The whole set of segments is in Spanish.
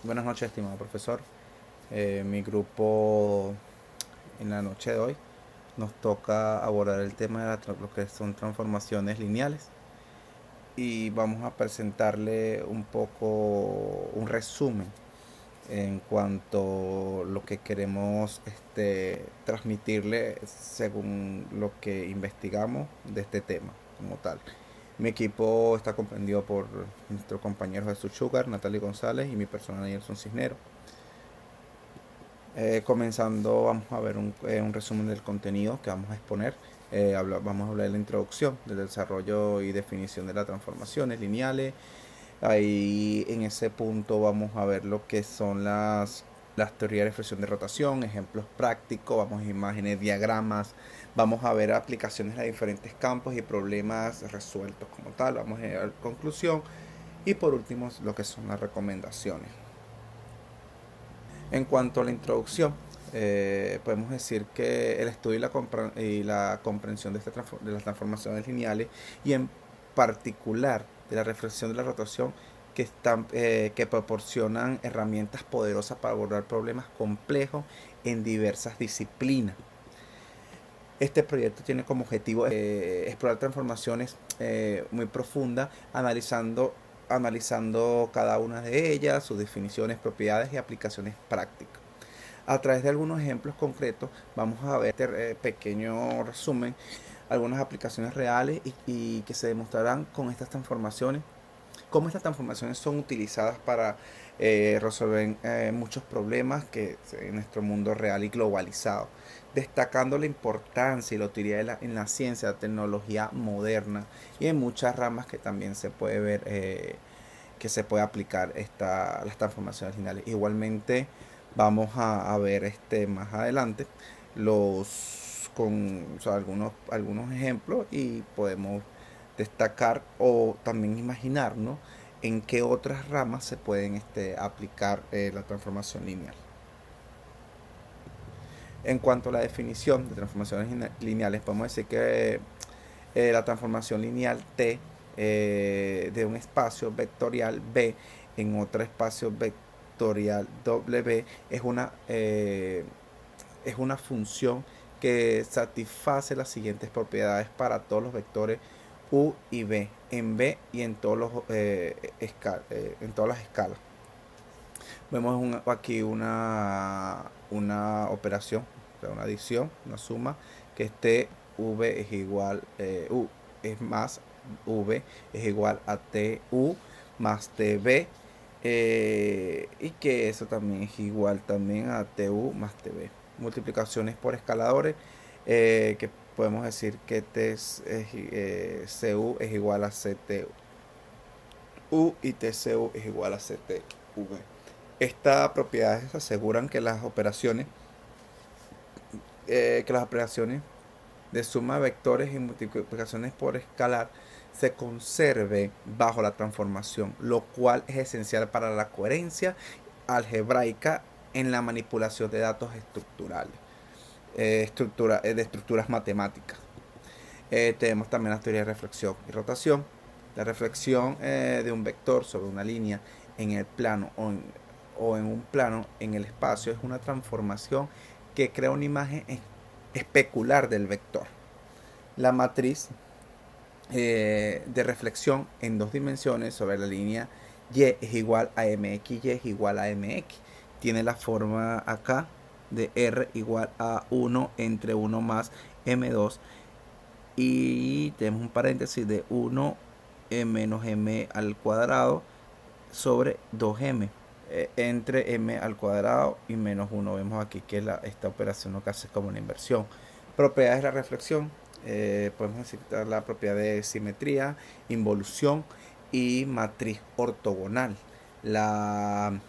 Buenas noches, estimado profesor. Mi grupo en la noche de hoy nos toca abordar el tema de lo que son transformaciones lineales y vamos a presentarle un poco un resumen en cuanto a lo que queremos transmitirle según lo que investigamos de este tema como tal. Mi equipo está comprendido por nuestro compañero Jesús Sugar, Natalie González y mi persona Nelson Cisnero. Comenzando, vamos a ver un resumen del contenido que vamos a exponer. Vamos a hablar de la introducción, del desarrollo y definición de las transformaciones lineales. Ahí en ese punto vamos a ver lo que son las teorías de expresión de rotación, ejemplos prácticos, vamos a imágenes, diagramas, vamos a ver aplicaciones a diferentes campos y problemas resueltos como tal, vamos a ver a conclusión y por último lo que son las recomendaciones. En cuanto a la introducción, podemos decir que el estudio y la comprensión de las transformaciones lineales y en particular de la reflexión de la rotación que proporcionan herramientas poderosas para abordar problemas complejos en diversas disciplinas. Este proyecto tiene como objetivo explorar transformaciones muy profundas, analizando cada una de ellas, sus definiciones, propiedades y aplicaciones prácticas. A través de algunos ejemplos concretos vamos a ver este pequeño resumen, algunas aplicaciones reales y que se demostrarán con estas transformaciones, cómo estas transformaciones son utilizadas para resolver muchos problemas que en nuestro mundo real y globalizado, destacando la importancia y la utilidad en la ciencia, la tecnología moderna y en muchas ramas que también se puede ver que se puede aplicar las transformaciones lineales. Igualmente vamos a ver más adelante o sea, algunos ejemplos y podemos destacar o también imaginar, ¿no?, en qué otras ramas se pueden aplicar la transformación lineal. En cuanto a la definición de transformaciones lineales, podemos decir que la transformación lineal T de un espacio vectorial B en otro espacio vectorial W es una función que satisface las siguientes propiedades para todos los vectores U y B en B y en, en todas las escalas. Vemos aquí una operación, o sea, una adición, una suma, que V es igual, U es más V es igual a TU más TB, y que eso también es igual también a TU más TB. Multiplicaciones por escaladores, que podemos decir que CU es igual a CTU y TCU es igual a CTV. Estas propiedades aseguran que las operaciones de suma de vectores y multiplicaciones por escalar se conserve bajo la transformación, lo cual es esencial para la coherencia algebraica en la manipulación de datos estructurales, de estructuras matemáticas. Tenemos también las teorías de reflexión y rotación. La reflexión de un vector sobre una línea en el plano o en un plano en el espacio es una transformación que crea una imagen especular del vector. La matriz de reflexión en dos dimensiones sobre la línea y es igual a mx, y es igual a mx. Tiene la forma acá de r igual a 1 entre 1 más m2 y tenemos un paréntesis de 1 menos m al cuadrado sobre 2m entre m al cuadrado y menos 1. Vemos aquí que esta operación lo que hace es como una inversión. Propiedades de la reflexión, podemos citar la propiedad de simetría, involución y matriz ortogonal. La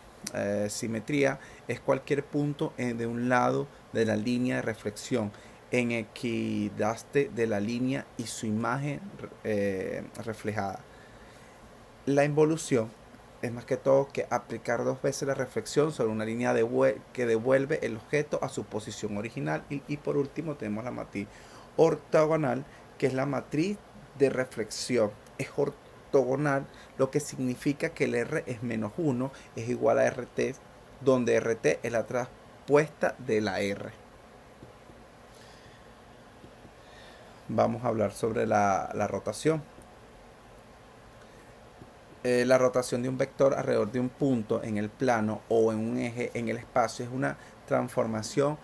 simetría es cualquier punto de un lado de la línea de reflexión en equidaste de la línea y su imagen reflejada. La involución es más que todo que aplicar dos veces la reflexión sobre una línea que devuelve el objeto a su posición original. Y por último tenemos la matriz ortogonal, que es la matriz de reflexión. Es ortogonal, lo que significa que el R es menos 1 es igual a RT, donde RT es la traspuesta de la R. Vamos a hablar sobre la rotación. La rotación de un vector alrededor de un punto en el plano o en un eje en el espacio es una transformación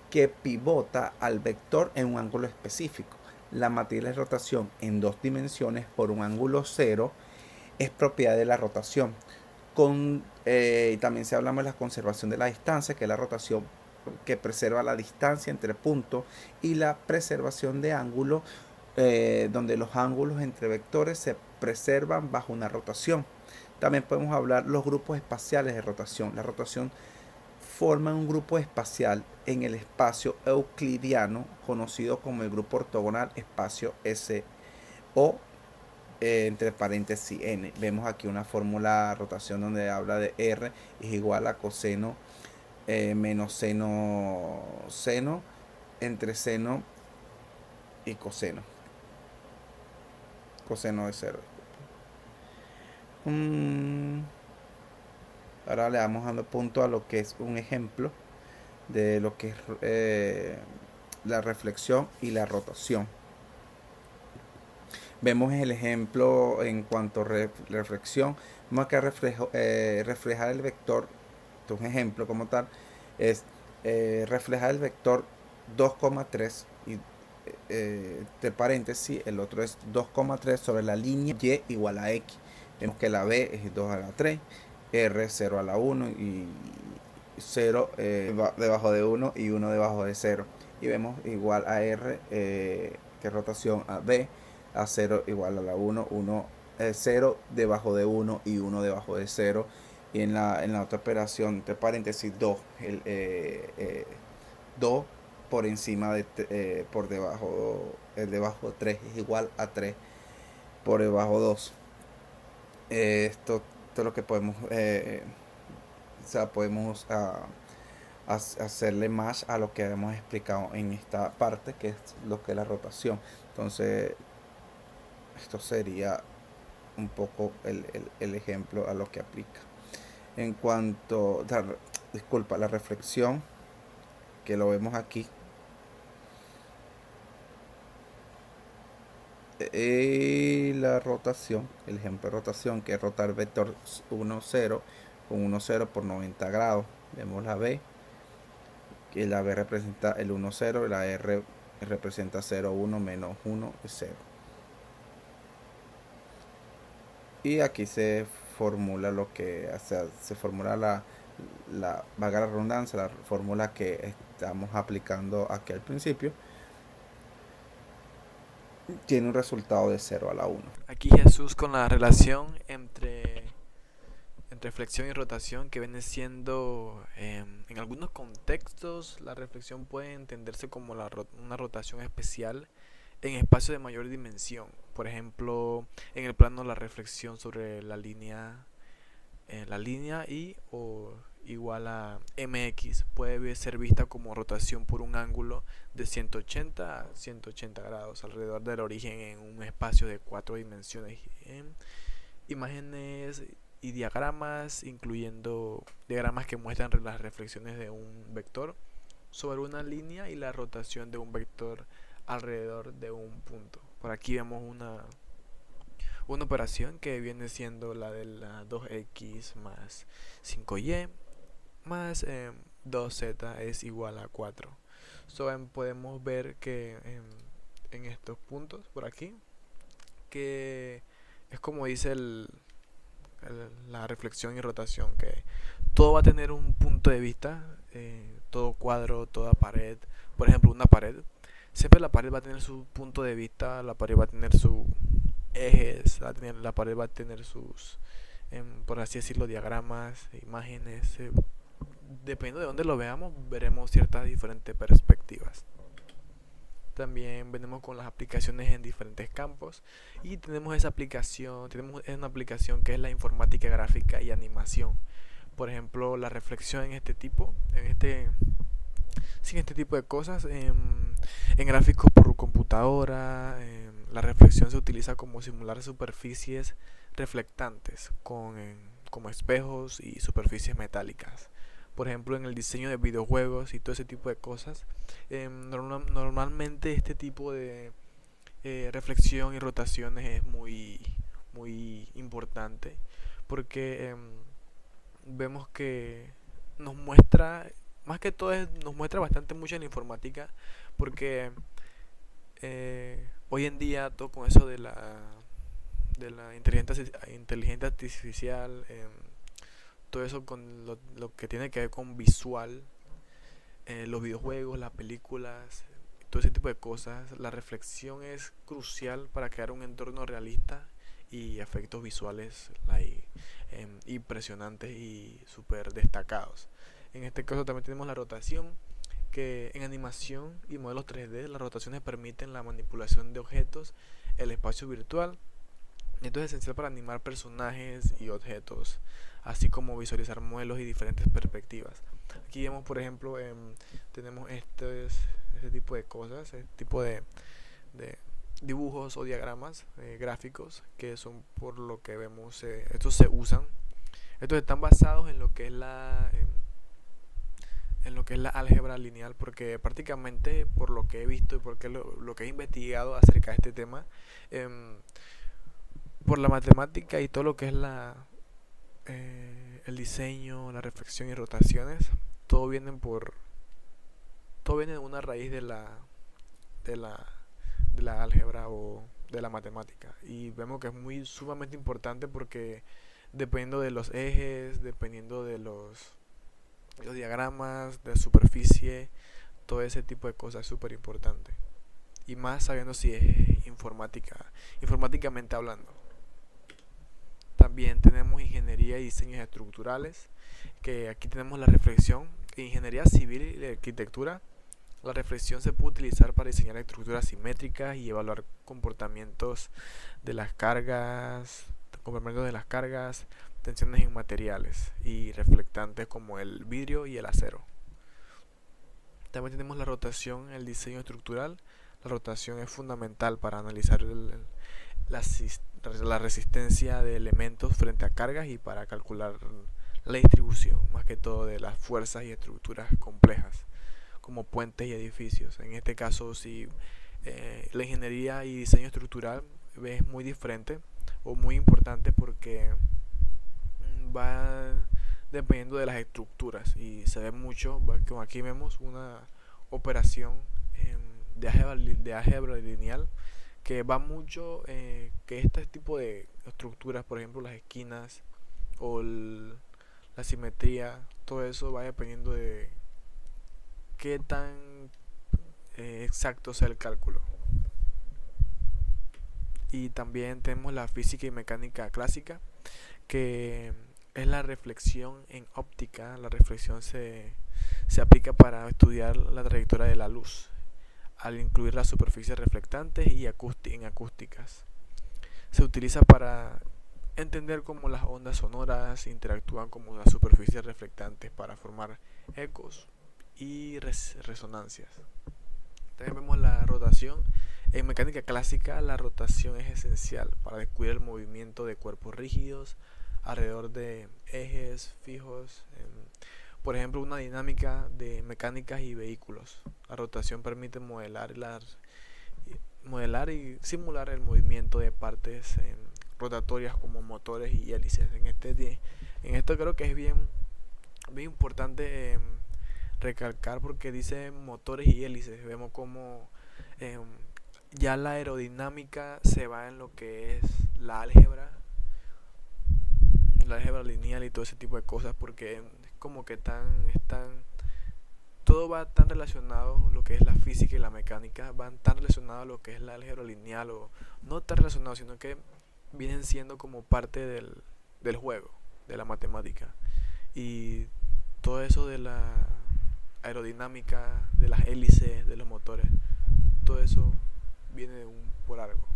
que pivota al vector en un ángulo específico. La materia de rotación en dos dimensiones por un ángulo cero es propiedad de la rotación. También se hablamos de la conservación de la distancia, que es la rotación que preserva la distancia entre puntos, y la preservación de ángulos, donde los ángulos entre vectores se preservan bajo una rotación. También podemos hablar los grupos espaciales de rotación. La rotación forma un grupo espacial en el espacio euclidiano conocido como el grupo ortogonal espacio S o entre paréntesis n. Vemos aquí una fórmula de rotación donde habla de R es igual a coseno menos seno entre seno y coseno de 0. Ahora le vamos dando punto a lo que es un ejemplo de lo que es la reflexión y la rotación. Vemos el ejemplo en cuanto a reflexión. Vamos acá a reflejar el vector. Esto es un ejemplo como tal. Es reflejar el vector 2,3 y de paréntesis, el otro es 2,3 sobre la línea y igual a x. Vemos que la b es 2 a la 3, r 0 a la 1 y 0 debajo de 1 y 1 debajo de 0. Y vemos igual a r, que rotación a b, a 0 igual a la 1, 0 debajo de 1 y 1 debajo de 0. Y en la otra operación, entre paréntesis, 2, 2 por encima de por debajo, el debajo de 3 es igual a 3 por debajo de 2. Esto es lo que podemos, podemos hacerle más a lo que hemos explicado en esta parte, que es lo que es la rotación. Entonces, esto sería un poco el ejemplo a lo que aplica. En cuanto, la reflexión, que lo vemos aquí, y la rotación, el ejemplo de rotación, que es rotar vector 1, 0 con 1, 0 por 90 grados. Vemos la B, que la B representa el 1, 0, y la R representa 0, 1, menos 1, 0. Y aquí se formula lo que, o sea, se formula valga la redundancia, la fórmula que estamos aplicando aquí al principio. Tiene un resultado de 0 a la 1. Aquí Jesús con la relación entre flexión y rotación, que viene siendo, en algunos contextos, la reflexión puede entenderse como una rotación especial en espacios de mayor dimensión. Por ejemplo, en el plano la reflexión sobre la línea y o igual a mx puede ser vista como rotación por un ángulo de 180 a 180 grados alrededor del origen en un espacio de 4 dimensiones. Imágenes y diagramas, incluyendo diagramas que muestran las reflexiones de un vector sobre una línea y la rotación de un vector alrededor de un punto. Por aquí vemos una operación que viene siendo la de la 2x más 5y más 2z es igual a 4. Podemos ver que en estos puntos por aquí, que es como dice la reflexión y rotación, que todo va a tener un punto de vista, todo cuadro, toda pared. Por ejemplo, una pared, siempre la pared va a tener su punto de vista, la pared va a tener sus ejes, la pared va a tener sus, por así decirlo, diagramas, imágenes. Dependiendo de dónde lo veamos, veremos ciertas diferentes perspectivas. También venimos con las aplicaciones en diferentes campos y tenemos una aplicación que es la informática gráfica y animación. Por ejemplo, la reflexión sin este tipo de cosas En gráficos por computadora, la reflexión se utiliza como simular superficies reflectantes como espejos y superficies metálicas. Por ejemplo, en el diseño de videojuegos y todo ese tipo de cosas, normalmente este tipo de reflexión y rotaciones es muy importante porque vemos que nos muestra, más que todo nos muestra bastante mucho en la informática porque hoy en día todo con eso de la inteligencia artificial, todo eso con lo que tiene que ver con visual, los videojuegos, las películas, todo ese tipo de cosas, la reflexión es crucial para crear un entorno realista y efectos visuales impresionantes y súper destacados. En este caso también tenemos la rotación, que en animación y modelos 3D las rotaciones permiten la manipulación de objetos, el espacio virtual. Esto es esencial para animar personajes y objetos, así como visualizar modelos y diferentes perspectivas. Aquí vemos, por ejemplo, tenemos este tipo de cosas, este tipo de dibujos o diagramas gráficos que son por lo que vemos, estos se usan. Estos están basados en lo que es en lo que es la álgebra lineal, porque prácticamente por lo que he visto y porque lo que he investigado acerca de este tema, em, por la matemática y todo lo que es el diseño, la reflexión y rotaciones, todo vienen por todo viene de una raíz de la de la álgebra o de la matemática, y vemos que es muy sumamente importante porque dependiendo de los ejes, dependiendo de los diagramas de superficie, todo ese tipo de cosas es súper importante, y más sabiendo si es informáticamente hablando. También tenemos ingeniería y diseños estructurales, que aquí tenemos la reflexión. Ingeniería civil y arquitectura, la reflexión se puede utilizar para diseñar estructuras simétricas y evaluar de las cargas, comportamientos de las cargas, tensiones en materiales y reflectantes como el vidrio y el acero. También tenemos la rotación, el diseño estructural. La rotación es fundamental para analizar la, la resistencia de elementos frente a cargas y para calcular la distribución, más que todo de las fuerzas y estructuras complejas, como puentes y edificios. En este caso, si la ingeniería y diseño estructural es muy diferente o muy importante porque va dependiendo de las estructuras y se ve mucho, como aquí vemos una operación de álgebra lineal que va mucho, que este tipo de estructuras, por ejemplo las esquinas o la simetría, todo eso va dependiendo de qué tan exacto sea el cálculo. Y también tenemos la física y mecánica clásica, que es la reflexión en óptica. La reflexión se aplica para estudiar la trayectoria de la luz, al incluir las superficies reflectantes y en acústicas. Se utiliza para entender cómo las ondas sonoras interactúan con las superficies reflectantes para formar ecos y resonancias. También vemos la rotación. En mecánica clásica, la rotación es esencial para descubrir el movimiento de cuerpos rígidos alrededor de ejes fijos. Por ejemplo, una dinámica de mecánicas y vehículos. La rotación permite modelar y simular el movimiento de partes rotatorias como motores y hélices. En esto creo que es bien importante recalcar porque dice motores y hélices. Vemos como eh, ya la aerodinámica se va en lo que es la álgebra lineal y todo ese tipo de cosas, porque es como que todo va tan relacionado, lo que es la física y la mecánica van tan relacionados a lo que es la álgebra lineal, o no tan relacionados, sino que vienen siendo como parte del juego, de la matemática. Y todo eso de la aerodinámica, de las hélices, de los motores, todo eso viene por algo.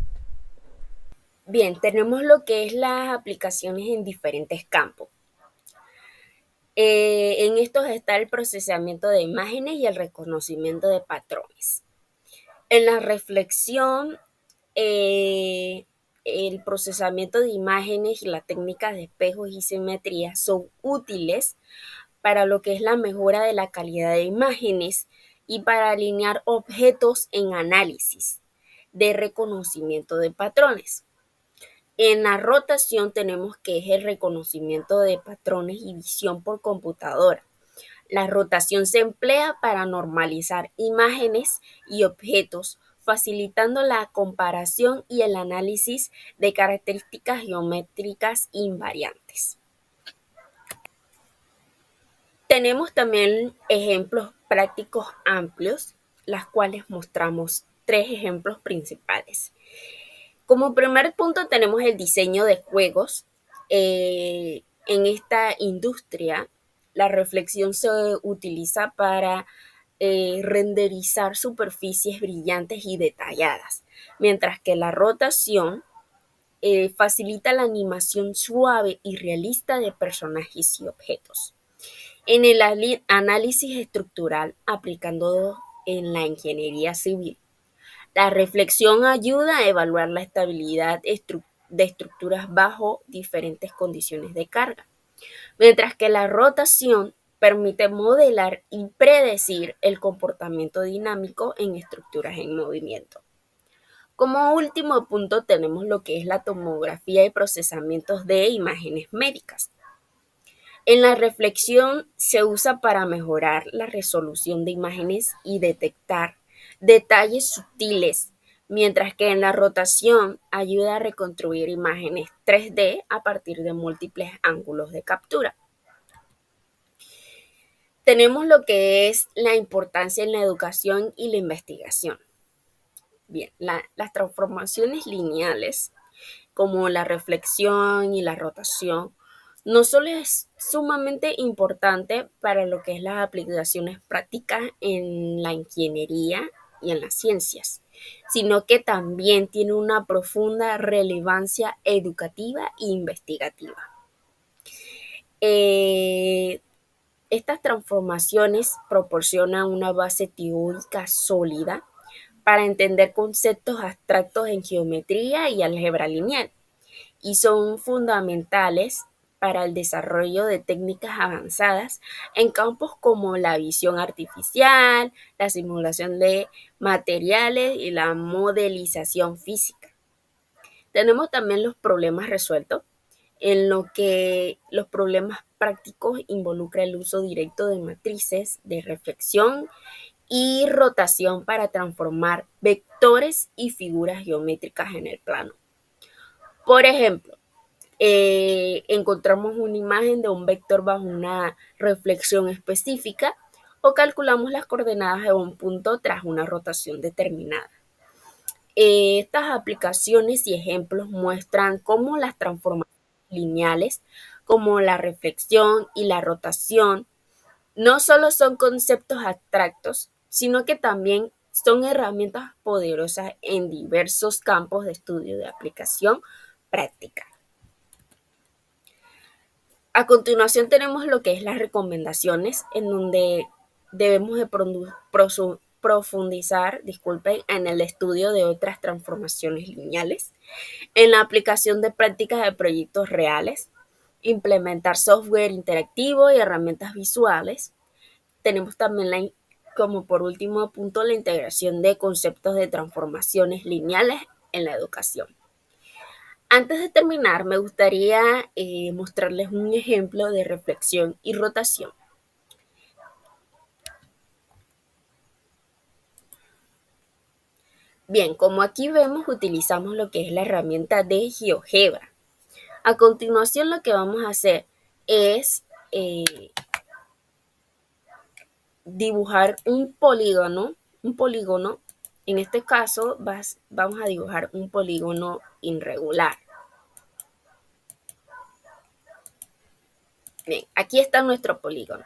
Bien, tenemos lo que es las aplicaciones en diferentes campos. En estos está el procesamiento de imágenes y el reconocimiento de patrones. En la reflexión, eh, el procesamiento de imágenes y la técnica de espejos y simetría son útiles para lo que es la mejora de la calidad de imágenes y para alinear objetos en análisis de reconocimiento de patrones. En la rotación tenemos que es el reconocimiento de patrones y visión por computadora. La rotación se emplea para normalizar imágenes y objetos, facilitando la comparación y el análisis de características geométricas invariantes. Tenemos también ejemplos prácticos amplios, las cuales mostramos tres ejemplos principales. Como primer punto tenemos el diseño de juegos. En esta industria, la reflexión se utiliza para renderizar superficies brillantes y detalladas, mientras que la rotación facilita la animación suave y realista de personajes y objetos. En el análisis estructural, aplicando en la ingeniería civil, la reflexión ayuda a evaluar la estabilidad de estructuras bajo diferentes condiciones de carga, mientras que la rotación permite modelar y predecir el comportamiento dinámico en estructuras en movimiento. Como último punto tenemos lo que es la tomografía y procesamientos de imágenes médicas. En la reflexión se usa para mejorar la resolución de imágenes y detectar detalles sutiles, mientras que en la rotación ayuda a reconstruir imágenes 3D a partir de múltiples ángulos de captura. Tenemos lo que es la importancia en la educación y la investigación. Bien, las transformaciones lineales, como la reflexión y la rotación, no solo es sumamente importante para lo que es las aplicaciones prácticas en la ingeniería y en las ciencias, sino que también tiene una profunda relevancia educativa e investigativa. Eh, Estas transformaciones proporcionan una base teórica sólida para entender conceptos abstractos en geometría y álgebra lineal, y son fundamentales para el desarrollo de técnicas avanzadas en campos como la visión artificial, la simulación de materiales y la modelización física. Tenemos también los problemas resueltos, en lo que los problemas prácticos involucra el uso directo de matrices de reflexión y rotación para transformar vectores y figuras geométricas en el plano. Por ejemplo, encontramos una imagen de un vector bajo una reflexión específica o calculamos las coordenadas de un punto tras una rotación determinada. Estas aplicaciones y ejemplos muestran cómo las transformaciones lineales, como la reflexión y la rotación, no solo son conceptos abstractos, sino que también son herramientas poderosas en diversos campos de estudio de aplicación práctica. A continuación tenemos lo que es las recomendaciones, en donde debemos de profundizar, en el estudio de otras transformaciones lineales, en la aplicación de prácticas de proyectos reales, implementar software interactivo y herramientas visuales. Tenemos también como por último punto la integración de conceptos de transformaciones lineales en la educación. Antes de terminar, me gustaría mostrarles un ejemplo de reflexión y rotación. Bien, como aquí vemos, utilizamos lo que es la herramienta de GeoGebra. A continuación, lo que vamos a hacer es dibujar un polígono. En este caso, vamos a dibujar un polígono irregular. Bien, aquí está nuestro polígono.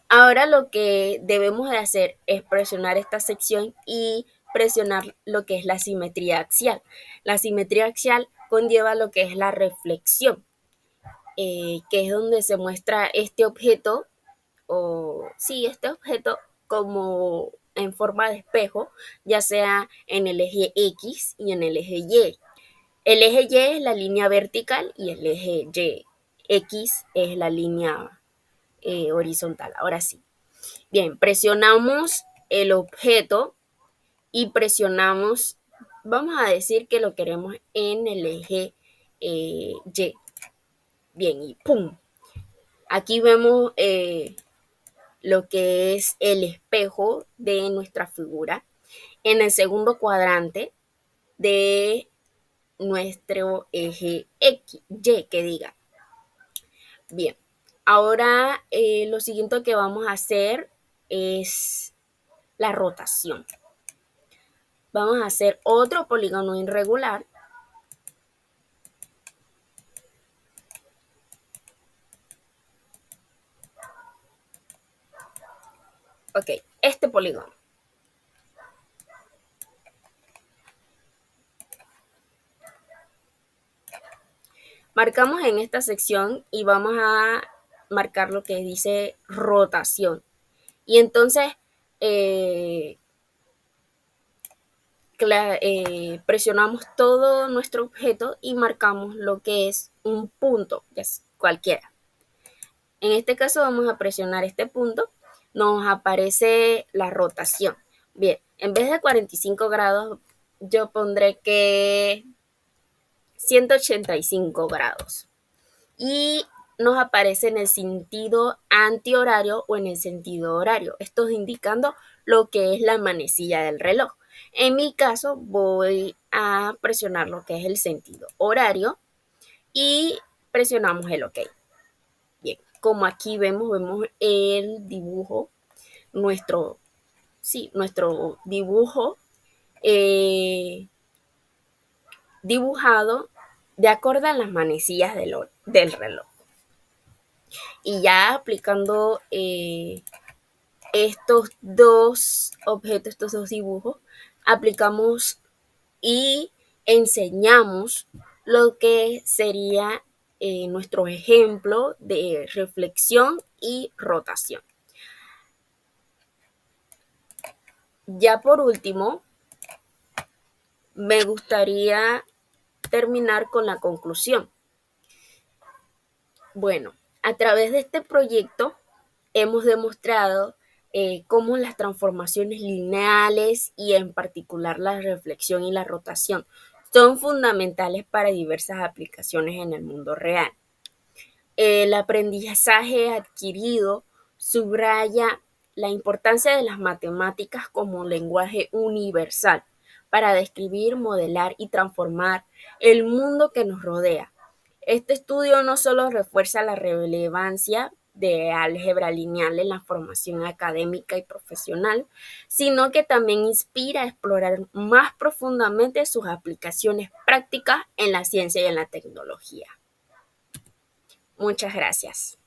Ahora lo que debemos de hacer es presionar esta sección y presionar lo que es la simetría axial. La simetría axial conlleva lo que es la reflexión, que es donde se muestra este objeto, este objeto como en forma de espejo, ya sea en el eje X y en el eje Y. El eje Y es la línea vertical y el eje Y X es la línea horizontal. Ahora sí. Bien, presionamos el objeto y presionamos, vamos a decir que lo queremos en el eje Y. Bien, y ¡pum! Aquí vemos lo que es el espejo de nuestra figura en el segundo cuadrante de nuestro eje X, Y, que diga. Bien, ahora lo siguiente que vamos a hacer es la rotación. Vamos a hacer otro polígono irregular. Ok, este polígono. Marcamos en esta sección y vamos a marcar lo que dice rotación. Y entonces presionamos todo nuestro objeto y marcamos lo que es un punto, ya es cualquiera. En este caso vamos a presionar este punto, nos aparece la rotación. Bien, en vez de 45 grados, yo pondré que 185 grados. Y nos aparece en el sentido antihorario o en el sentido horario. Esto indicando lo que es la manecilla del reloj. En mi caso voy a presionar lo que es el sentido horario y presionamos el OK. Bien, como aquí vemos el dibujo, nuestro dibujo dibujado de acuerdo a las manecillas del reloj. Y ya aplicando estos dos objetos, estos dos dibujos, aplicamos y enseñamos lo que sería nuestro ejemplo de reflexión y rotación. Ya por último, me gustaría terminar con la conclusión. Bueno, a través de este proyecto hemos demostrado cómo las transformaciones lineales y en particular la reflexión y la rotación son fundamentales para diversas aplicaciones en el mundo real. El aprendizaje adquirido subraya la importancia de las matemáticas como lenguaje universal para describir, modelar y transformar el mundo que nos rodea. Este estudio no solo refuerza la relevancia de álgebra lineal en la formación académica y profesional, sino que también inspira a explorar más profundamente sus aplicaciones prácticas en la ciencia y en la tecnología. Muchas gracias.